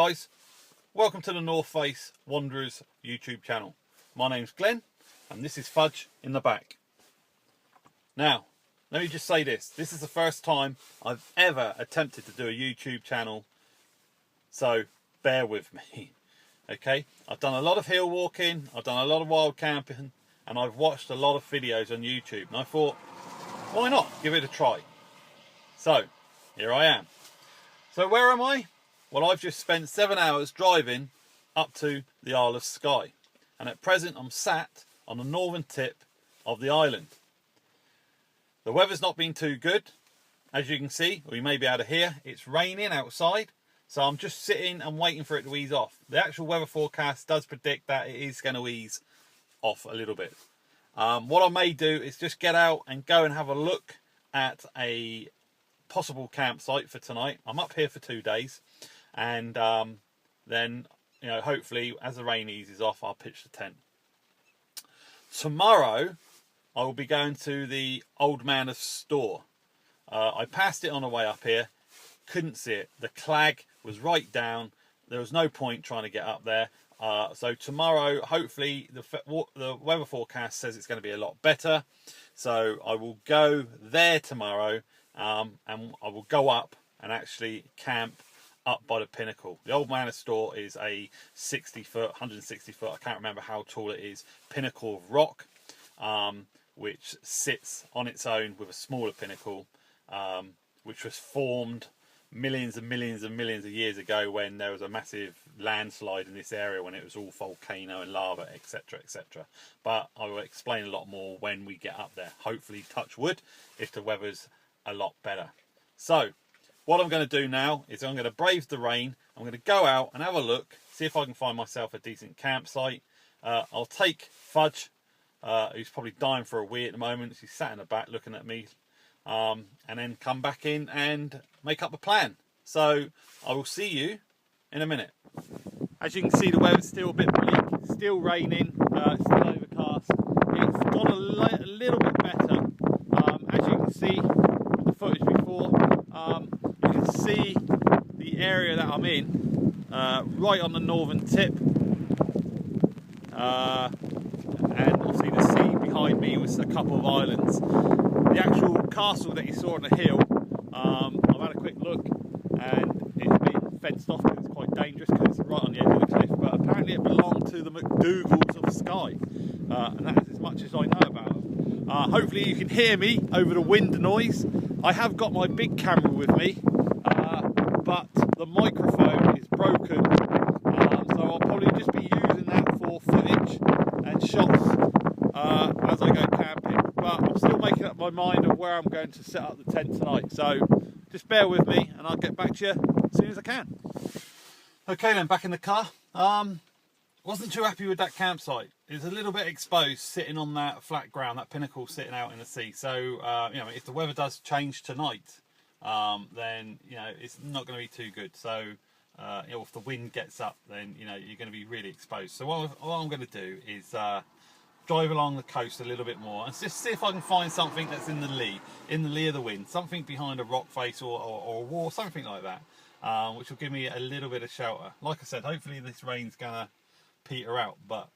guys, welcome to the North Face Wanderers YouTube channel. My name's Glenn and this is Fudge in the back. Now, let me just say this is the first time I've ever attempted to do a YouTube channel, so bear with me, okay? I've done a lot of hill walking, I've done a lot of wild camping, and I've watched a lot of videos on YouTube, and I thought, why not give it a try? So, here I am. So where am I? Well, I've just spent 7 hours driving up to the Isle of Skye, and at present I'm sat on the northern tip of the island. The weather's not been too good, as you can see, or you may be able to hear. It's raining outside, so I'm just sitting and waiting for it to ease off. The actual weather forecast does predict that it is going to ease off a little bit. What I may do is just get out and go and have a look at a possible campsite for tonight. I'm up here for 2 days, and then, you know, hopefully as the rain eases off, I'll pitch the tent. Tomorrow I will be going to the mountainous store. I passed it on the way up here, couldn't see it. The clag was right down. There was no point trying to get up there. So tomorrow, hopefully, the weather forecast says it's going to be a lot better. So I will go there tomorrow, and I will go up and actually camp up by the pinnacle. The old manor store is a 60 foot, 160 foot, I can't remember how tall it is, pinnacle of rock, which sits on its own with a smaller pinnacle, which was formed millions and millions and millions of years ago when there was a massive landslide in this area, when it was all volcano and lava, etc, etc. But I will explain a lot more when we get up there, hopefully, touch wood, if the weather's a lot better. So what I'm going to do now is I'm going to brave the rain. I'm going to go out and have a look, see if I can find myself a decent campsite. I'll take Fudge, who's probably dying for a wee at the moment. She's sat in the back looking at me, and then come back in and make up a plan. So I will see you in a minute. As you can see, the weather's still a bit bleak, it's still raining, it's still overcast. It's got a little bit better. As you can see with the footage before, you can see the area that I'm in, right on the northern tip, and obviously the sea behind me was a couple of islands. The actual castle that you saw on the hill, I've had a quick look, and it's been fenced off because it's quite dangerous because it's right on the edge of the cliff, but apparently it belonged to the McDougalls of Skye, and that is as much as I know about them. Hopefully you can hear me over the wind noise. I have got my big camera with me, but the microphone is broken, so I'll probably just be using that for footage and shots as I go camping. But I'm still making up my mind of where I'm going to set up the tent tonight, so just bear with me and I'll get back to you as soon as I can. Okay then, back in the car. Wasn't too happy with that campsite. It's a little bit exposed, sitting on that flat ground, that pinnacle sitting out in the sea. So you know, if the weather does change tonight, then you know it's not going to be too good. So you know, if the wind gets up, then you know you're going to be really exposed. So what I'm going to do is drive along the coast a little bit more and just see if I can find something that's in the lee of the wind, something behind a rock face or a wall, something like that, which will give me a little bit of shelter. Like I said, hopefully this rain's gonna peter out, but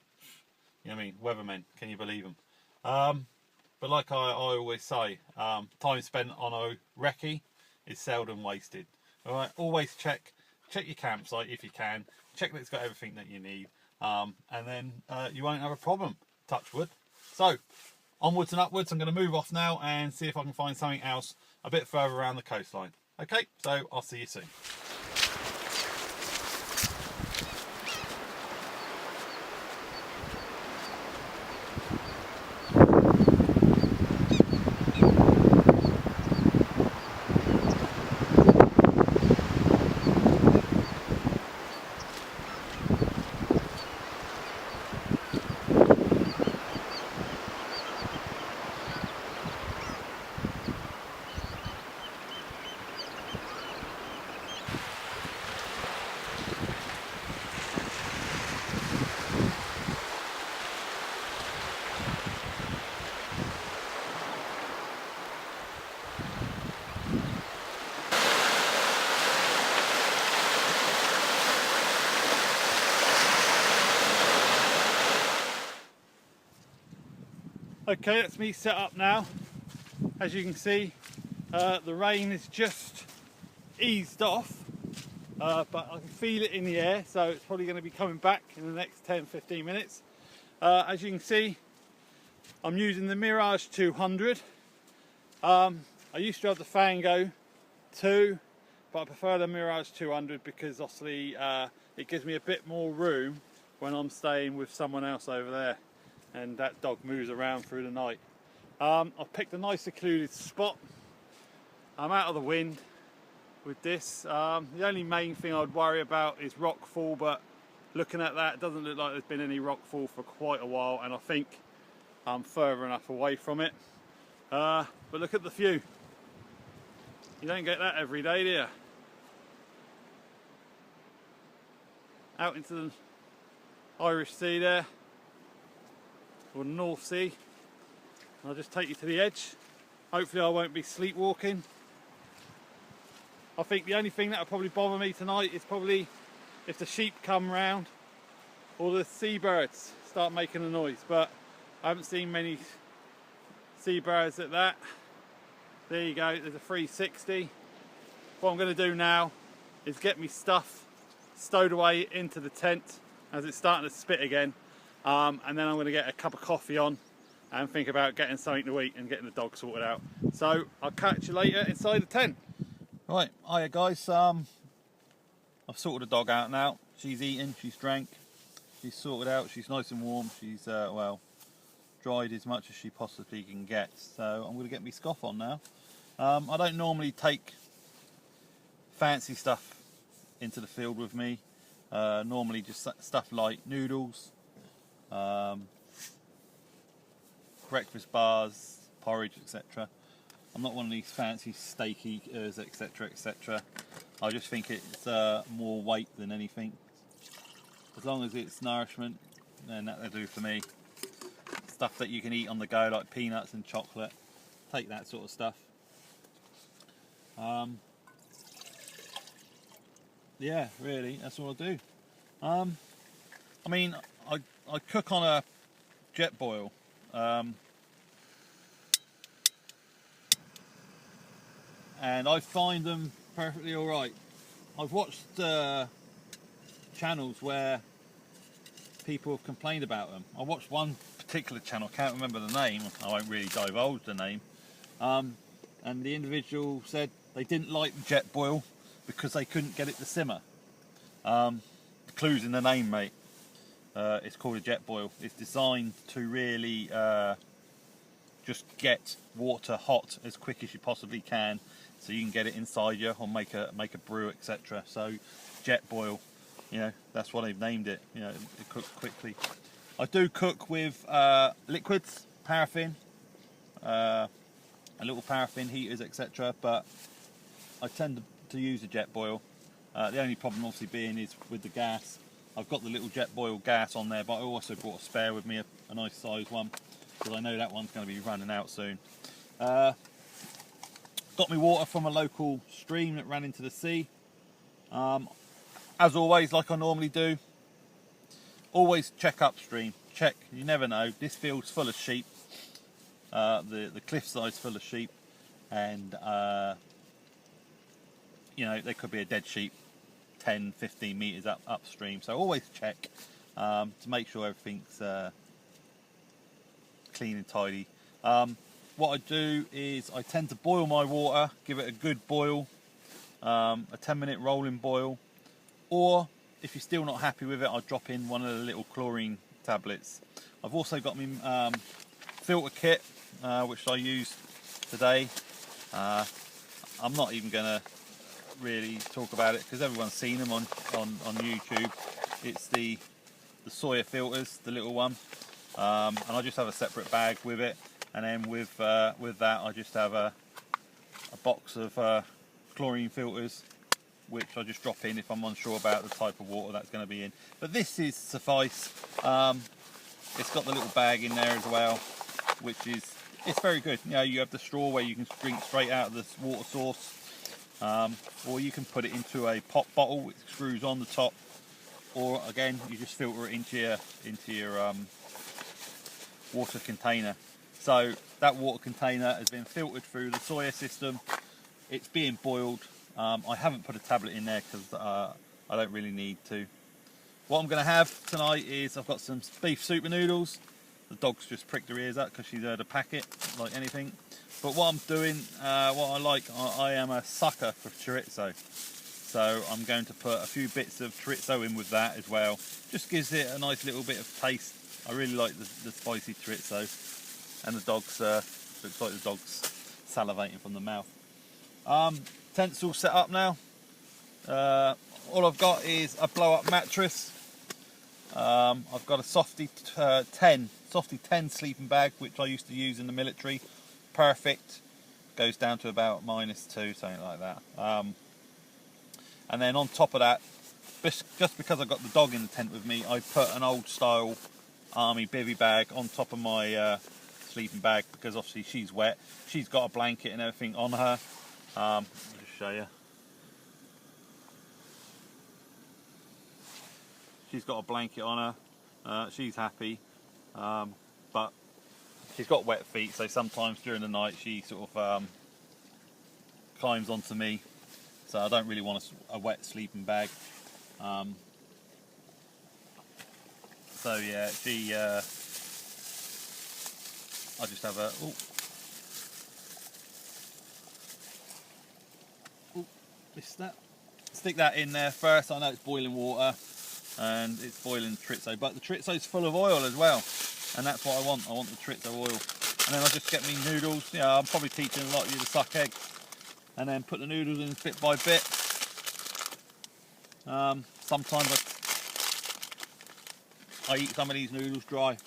you know what I mean, weathermen, can you believe them? But like I always say, time spent on a recce is seldom wasted. All right, always check your campsite if you can, check that it's got everything that you need, and then you won't have a problem. Touch wood. So onwards and upwards. I'm going to move off now and see if I can find something else a bit further around the coastline. Okay, so I'll see you soon. Okay, that's me set up now. As you can see, the rain is just eased off, but I can feel it in the air, so it's probably going to be coming back in the next 10-15 minutes. As you can see, I'm using the Mirage 200. I used to have the Fango 2, but I prefer the Mirage 200 because obviously it gives me a bit more room when I'm staying with someone else over there and that dog moves around through the night. I've picked a nice secluded spot. I'm out of the wind with this. The only main thing I'd worry about is rockfall, but looking at that, it doesn't look like there's been any rockfall for quite a while, and I think I'm further enough away from it. But look at the view. You don't get that every day, do you? Out into the Irish Sea there, or the North Sea. I'll just take you to the edge. Hopefully I won't be sleepwalking. I think the only thing that will probably bother me tonight is probably if the sheep come round or the seabirds start making a noise, but I haven't seen many seabirds at that. There you go, there's a 360. What I'm going to do now is get me stuff stowed away into the tent as it's starting to spit again, and then I'm going to get a cup of coffee on and think about getting something to eat and getting the dog sorted out. So I'll catch you later inside the tent. Right, hiya guys. I've sorted the dog out now. She's eaten, she's drank, she's sorted out, she's nice and warm. She's well, dried as much as she possibly can get. So I'm going to get me scoff on now. I don't normally take fancy stuff into the field with me. Normally just stuff like noodles, breakfast bars, porridge, etc. I'm not one of these fancy steak eaters, etc, etc. I just think it's more weight than anything. As long as it's nourishment, then that'll do for me. Stuff that you can eat on the go, like peanuts and chocolate, take that sort of stuff. Yeah, really, that's all I do. I mean, I cook on a jet boil. And I find them perfectly alright. I've watched channels where people have complained about them. I watched one particular channel, can't remember the name, I won't really divulge the name, and the individual said they didn't like the jet boil because they couldn't get it to simmer. The clue's in the name, mate. It's called a jet boil. It's designed to really just get water hot as quick as you possibly can, so you can get it inside you or make a brew, etc. So jet boil, you know, that's what they've named it. You know, it cooks quickly. I do cook with liquids, paraffin, a little paraffin heaters, etc. But I tend to use a jet boil. The only problem obviously being is with the gas. I've got the little jet boil gas on there, but I also brought a spare with me, a nice size one, because I know that one's going to be running out soon. Got me water from a local stream that ran into the sea. As always, like I normally do, always check upstream. Check, you never know. This field's full of sheep. The cliffside's full of sheep, and you know, there could be a dead sheep 10-15 meters upstream. So always check to make sure everything's clean and tidy. What I do is I tend to boil my water, give it a good boil, a 10-minute rolling boil, or if you're still not happy with it, I'll drop in one of the little chlorine tablets. I've also got my filter kit, which I used today. I'm not even going to really talk about it because everyone's seen them on YouTube. It's the soya filters, the little one, and I just have a separate bag with it. And then with that, I just have a box of chlorine filters, which I just drop in if I'm unsure about the type of water that's going to be in. But this is suffice. It's got the little bag in there as well, which is, it's very good. You know, you have the straw where you can drink straight out of this water source, or you can put it into a pop bottle which screws on the top, or again you just filter it into your water container. So that water container has been filtered through the soya system. It's being boiled. I haven't put a tablet in there because I don't really need to. What I'm going to have tonight is I've got some beef super noodles. The dog's just pricked her ears out because she's heard a packet, like anything. But what I'm doing, what I like, I am a sucker for chorizo. So I'm going to put a few bits of chorizo in with that as well. Just gives it a nice little bit of taste. I really like the spicy chorizo. And the dog's, looks like the dog's salivating from the mouth. Tent's all set up now. All I've got is a blow up mattress. I've got a Softy 10 sleeping bag, which I used to use in the military. Perfect. Goes down to about -2, something like that. And then on top of that, just because I've got the dog in the tent with me, I put an old style army bivvy bag on top of my sleeping bag, because obviously she's wet. She's got a blanket and everything on her. I'll just show you. She's got a blanket on her. She's happy, but she's got wet feet, so sometimes during the night she sort of climbs onto me. So I don't really want a wet sleeping bag. So yeah, she. I just have a. Missed that. Stick that in there first. I know it's boiling water and it's boiling chorizo, but the chorizo's full of oil as well, and that's what I want. I want the chorizo oil. And then I'll just get me noodles. Yeah, I'm probably teaching a lot of you to suck eggs, and then put the noodles in bit by bit. Sometimes I eat some of these noodles dry.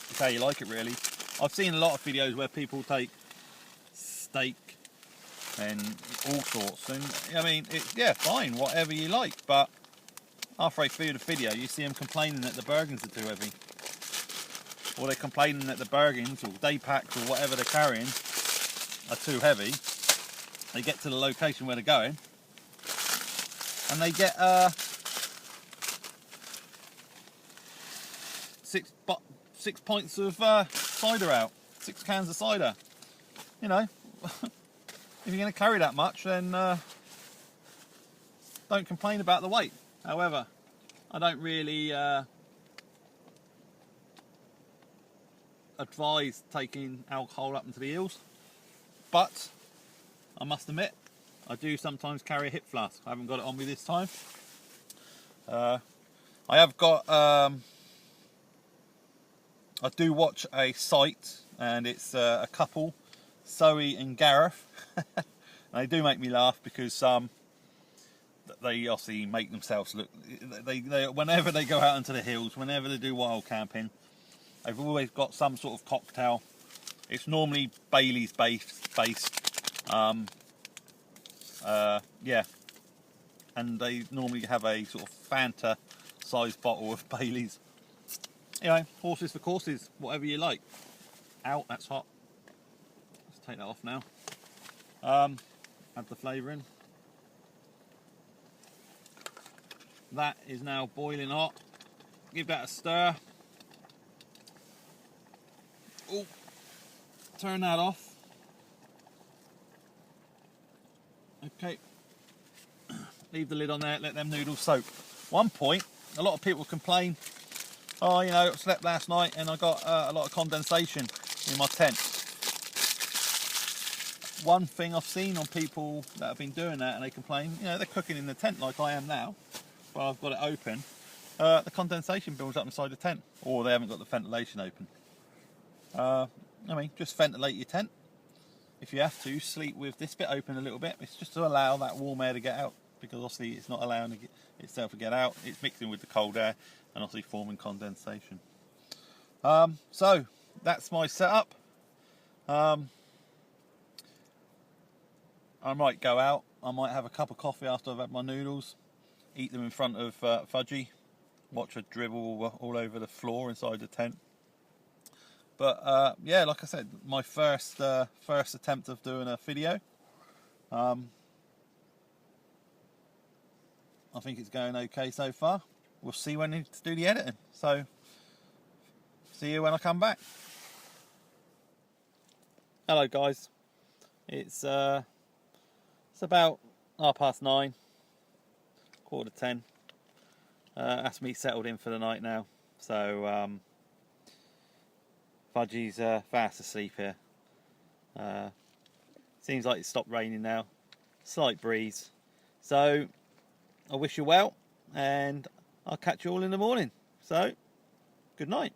It's how you like it, really. I've seen a lot of videos where people take steak and all sorts, and I mean, it's, yeah, fine, whatever you like, but halfway through the video you see them complaining that the Bergens are too heavy, or they're complaining that the Bergens or day packs or whatever they're carrying are too heavy. They get to the location where they're going and they get 6 pints of cider out, 6 cans of cider. You know, if you're going to carry that much, then don't complain about the weight. However, I don't really advise taking alcohol up into the hills, but I must admit, I do sometimes carry a hip flask. I haven't got it on me this time. I have got, I do watch a site, and it's a couple, Zoe and Gareth. They do make me laugh because they obviously make themselves look, they whenever they go out into the hills, whenever they do wild camping, they've always got some sort of cocktail. It's normally Bailey's based. Yeah, and they normally have a sort of Fanta sized bottle of Bailey's. Anyway, horses for courses, whatever you like. Ow, that's hot. Let's take that off now. Add the flavour in. That is now boiling hot. Give that a stir. Oh, turn that off. Okay. Leave the lid on there, let them noodles soak. One point, a lot of people complain, oh, you know, I slept last night and I got a lot of condensation in my tent. One thing I've seen on people that have been doing that, and they complain, you know, they're cooking in the tent like I am now, but I've got it open, the condensation builds up inside the tent, or they haven't got the ventilation open. I mean, just ventilate your tent. If you have to, sleep with this bit open a little bit. It's just to allow that warm air to get out, because obviously it's not allowing itself to get out. It's mixing with the cold air and obviously forming condensation. So that's my setup. I might go out. I might have a cup of coffee after I've had my noodles, eat them in front of Fudgy, watch her dribble all over the floor inside the tent. But yeah, like I said, my first attempt of doing a video. I think it's going okay so far. We'll see when to do the editing. So see you when I come back. Hello guys, it's about 9:30, 9:45. That's me settled in for the night now. So Fudgy's fast asleep here. Seems like it's stopped raining now. Slight breeze. So I wish you well, and I'll catch you all in the morning. So good night.